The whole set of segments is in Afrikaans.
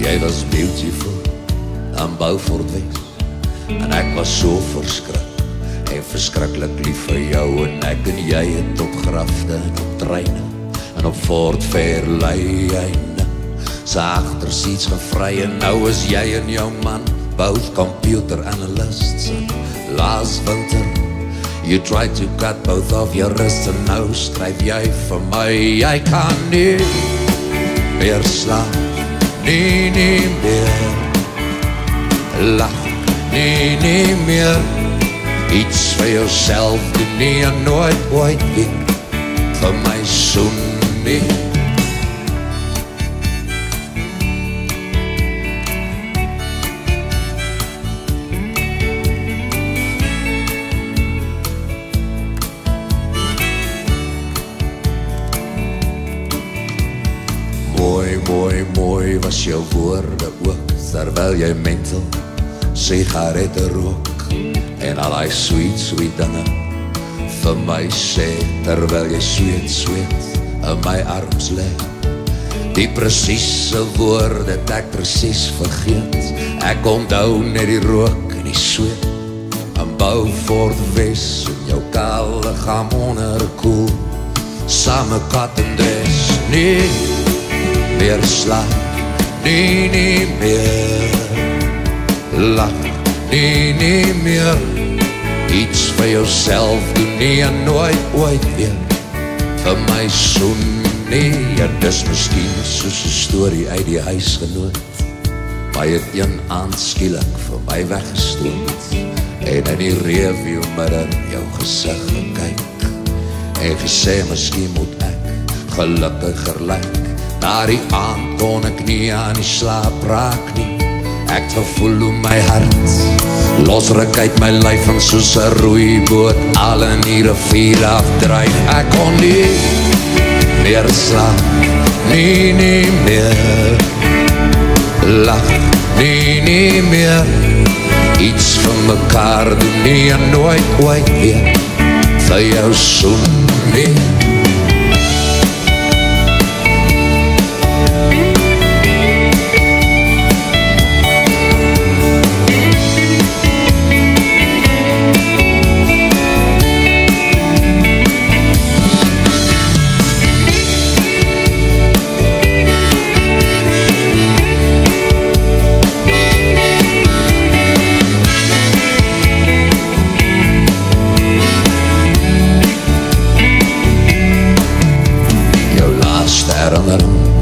Jy was beautiful in Beaufort Wes, en ek was so verskrik en verskriklik lief vir jou, en ek en jy het op grafte en op treine en op Fort Fairlane se agtersiets gevry, en nou is jy en jou man both computer analysts. Laas winter you tried to cut both of your wrists, en nou skryf jy vir my, jy kan nie meer slaap, nie meer lach, nie meer iets vir jouself doen nie, en nooit ooit weer vir my soen nie. Mooi was jou woorde ook, terwyl jy mental sigarette rook, en al die sweet dinge vir my sê, terwyl jy sweet in my arms lê. Die presiese woorde het ek presies vergeet, ek onthou net die rook en die sweet in Beaufort Wes, en jou kaal liggaam onderkoel, same kat en dres. Nie meer slaap, nie meer lach, nie meer iets vir jouself doen nie, en nooit ooit weer vir my soen nie. Ja, dis miskien soos 'n storie uit die huisgenoot, maar jy het een aand skielik vir my weggestoot, en in die rearview mirror jou gesig gekyk en gesê, miskien moet ek gelukkiger lyk. Daardie aand kon ek nie aan die slaap raak nie, ek het gevoel hoe my hart losruk uit my lyf, en soos 'n roeiboot al in die rivier afdryf. Ek kon nie meer slaap, nie meer lach, nie meer iets vir mekaar doen nie, en nooit ooit weer vir jou soen nie.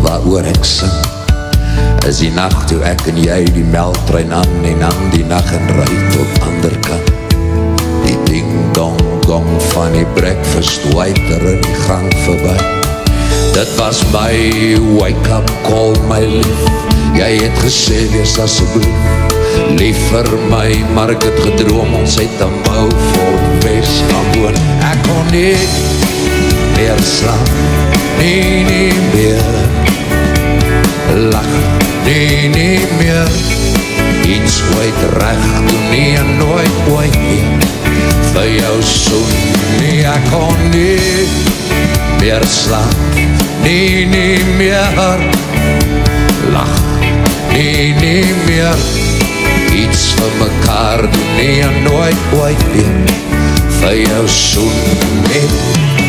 Waaroor ek sing is die nacht toe ek en jy die melktrein aan, en aan die nacht en ry tot ander kant. Die ding dong gong van die breakfast waiter in die gang verby. Dit was my wake up call, my lief. Jy het gesê, wees asseblief lief vir my, maar ek het gedroom ons het aan Beaufort Wes gaan woon. Ek kon nie meer slaap, nie meer lach, nie meer iets ooit recht doen nie, en nooit ooit weer vir jou soen nie. Ek kon nie meer slaap, nie meer lach, nie meer iets vir mekaar doen nie, en nooit ooit weer vir jou soen nie.